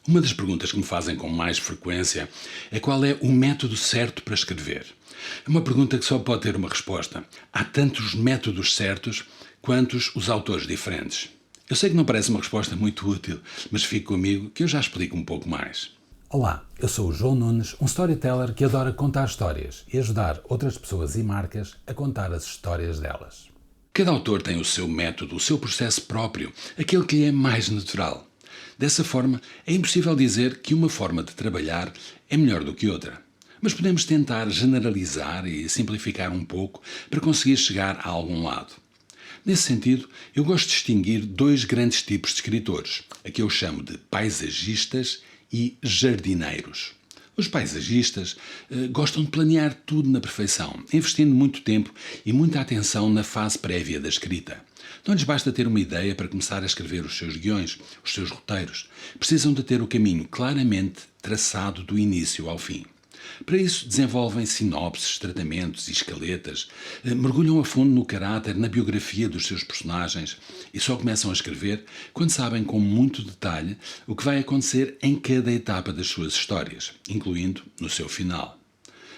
Uma das perguntas que me fazem com mais frequência é qual é o método certo para escrever. É uma pergunta que só pode ter uma resposta. Há tantos métodos certos quantos os autores diferentes. Eu sei que não parece uma resposta muito útil, mas fique comigo que eu já explico um pouco mais. Olá, eu sou o João Nunes, um storyteller que adora contar histórias e ajudar outras pessoas e marcas a contar as histórias delas. Cada autor tem o seu método, o seu processo próprio, aquele que lhe é mais natural. Dessa forma, é impossível dizer que uma forma de trabalhar é melhor do que outra. Mas podemos tentar generalizar e simplificar um pouco para conseguir chegar a algum lado. Nesse sentido, eu gosto de distinguir dois grandes tipos de escritores, a que eu chamo de paisagistas e jardineiros. Os paisagistas gostam de planear tudo na perfeição, investindo muito tempo e muita atenção na fase prévia da escrita. Não lhes basta ter uma ideia para começar a escrever os seus guiões, os seus roteiros. Precisam de ter o caminho claramente traçado do início ao fim. Para isso, desenvolvem sinopses, tratamentos e escaletas, mergulham a fundo no caráter, na biografia dos seus personagens e só começam a escrever quando sabem com muito detalhe o que vai acontecer em cada etapa das suas histórias, incluindo no seu final.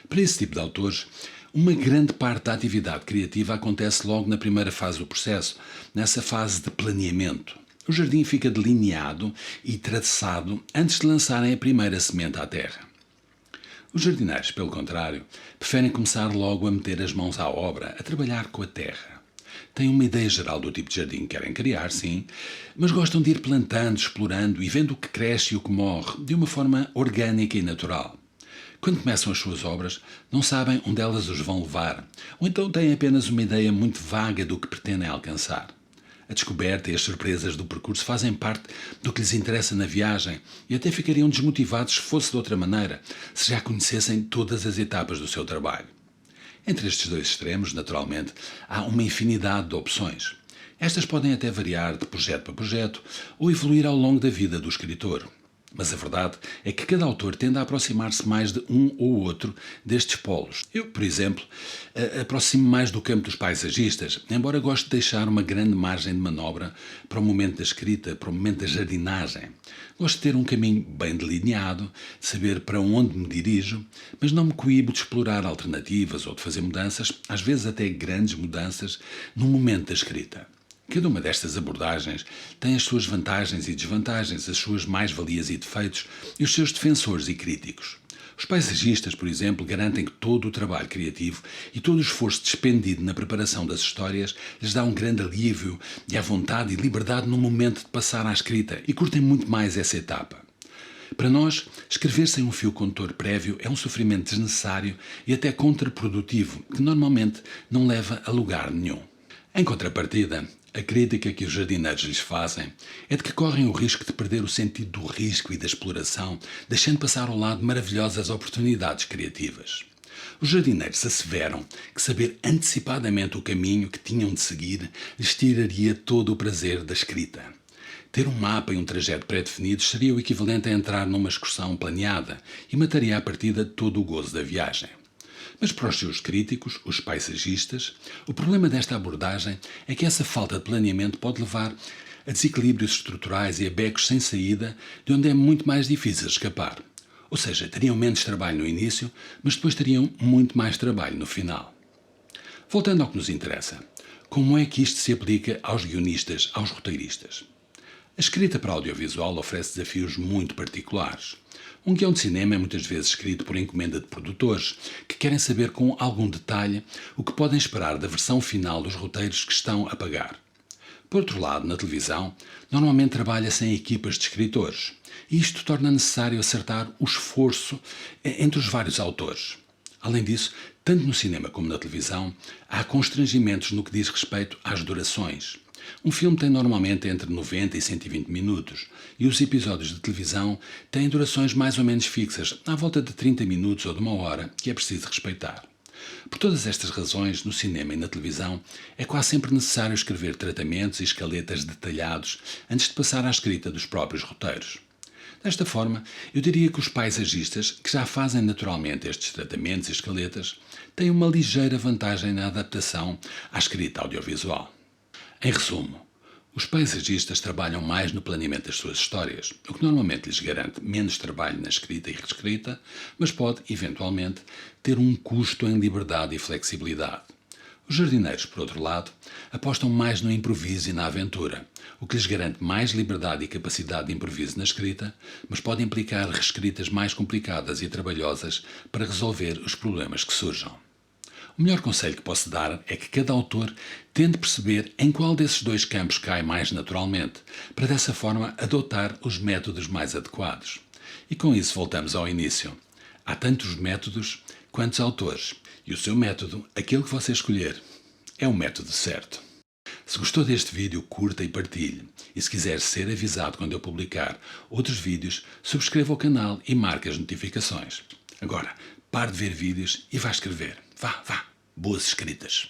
Para esse tipo de autores, uma grande parte da atividade criativa acontece logo na primeira fase do processo, nessa fase de planeamento. O jardim fica delineado e traçado antes de lançarem a primeira semente à terra. Os jardineiros, pelo contrário, preferem começar logo a meter as mãos à obra, a trabalhar com a terra. Têm uma ideia geral do tipo de jardim que querem criar, sim, mas gostam de ir plantando, explorando e vendo o que cresce e o que morre de uma forma orgânica e natural. Quando começam as suas obras, não sabem onde elas os vão levar, ou então têm apenas uma ideia muito vaga do que pretendem alcançar. A descoberta e as surpresas do percurso fazem parte do que lhes interessa na viagem e até ficariam desmotivados se fosse de outra maneira, se já conhecessem todas as etapas do seu trabalho. Entre estes dois extremos, naturalmente, há uma infinidade de opções. Estas podem até variar de projeto para projeto ou evoluir ao longo da vida do escritor. Mas a verdade é que cada autor tende a aproximar-se mais de um ou outro destes polos. Eu, por exemplo, aproximo mais do campo dos paisagistas, embora goste de deixar uma grande margem de manobra para o momento da escrita, para o momento da jardinagem. Gosto de ter um caminho bem delineado, de saber para onde me dirijo, mas não me coíbo de explorar alternativas ou de fazer mudanças, às vezes até grandes mudanças, no momento da escrita. Cada uma destas abordagens tem as suas vantagens e desvantagens, as suas mais-valias e defeitos e os seus defensores e críticos. Os paisagistas, por exemplo, garantem que todo o trabalho criativo e todo o esforço despendido na preparação das histórias lhes dá um grande alívio e à vontade e liberdade no momento de passar à escrita e curtem muito mais essa etapa. Para nós, escrever sem um fio condutor prévio é um sofrimento desnecessário e até contraprodutivo, que normalmente não leva a lugar nenhum. Em contrapartida, a crítica que os jardineiros lhes fazem é de que correm o risco de perder o sentido do risco e da exploração, deixando passar ao lado maravilhosas oportunidades criativas. Os jardineiros asseveram que saber antecipadamente o caminho que tinham de seguir lhes tiraria todo o prazer da escrita. Ter um mapa e um trajeto pré-definidos seria o equivalente a entrar numa excursão planeada e mataria à partida todo o gozo da viagem. Mas para os seus críticos, os paisagistas, o problema desta abordagem é que essa falta de planeamento pode levar a desequilíbrios estruturais e a becos sem saída, de onde é muito mais difícil escapar. Ou seja, teriam menos trabalho no início, mas depois teriam muito mais trabalho no final. Voltando ao que nos interessa, como é que isto se aplica aos guionistas, aos roteiristas? A escrita para audiovisual oferece desafios muito particulares. Um guião de cinema é muitas vezes escrito por encomenda de produtores, que querem saber com algum detalhe o que podem esperar da versão final dos roteiros que estão a pagar. Por outro lado, na televisão, normalmente trabalha-se em equipas de escritores, e isto torna necessário acertar o esforço entre os vários autores. Além disso, tanto no cinema como na televisão, há constrangimentos no que diz respeito às durações. Um filme tem normalmente entre 90 e 120 minutos e os episódios de televisão têm durações mais ou menos fixas, à volta de 30 minutos ou de uma hora, que é preciso respeitar. Por todas estas razões, no cinema e na televisão, é quase sempre necessário escrever tratamentos e escaletas detalhados antes de passar à escrita dos próprios roteiros. Desta forma, eu diria que os paisagistas, que já fazem naturalmente estes tratamentos e escaletas, têm uma ligeira vantagem na adaptação à escrita audiovisual. Em resumo, Os paisagistas trabalham mais no planeamento das suas histórias, o que normalmente lhes garante menos trabalho na escrita e reescrita, mas pode, eventualmente, ter um custo em liberdade e flexibilidade. Os jardineiros, por outro lado, apostam mais no improviso e na aventura, o que lhes garante mais liberdade e capacidade de improviso na escrita, mas pode implicar reescritas mais complicadas e trabalhosas para resolver os problemas que surjam. O melhor conselho que posso dar é que cada autor tente perceber em qual desses dois campos cai mais naturalmente, para dessa forma adotar os métodos mais adequados. E com isso voltamos ao início. Há tantos métodos quantos autores, e o seu método, aquele que você escolher, é o método certo. Se gostou deste vídeo, curta e partilhe. E se quiser ser avisado quando eu publicar outros vídeos, subscreva o canal e marque as notificações. Agora, pare de ver vídeos e vá escrever. Vá. Boas escritas.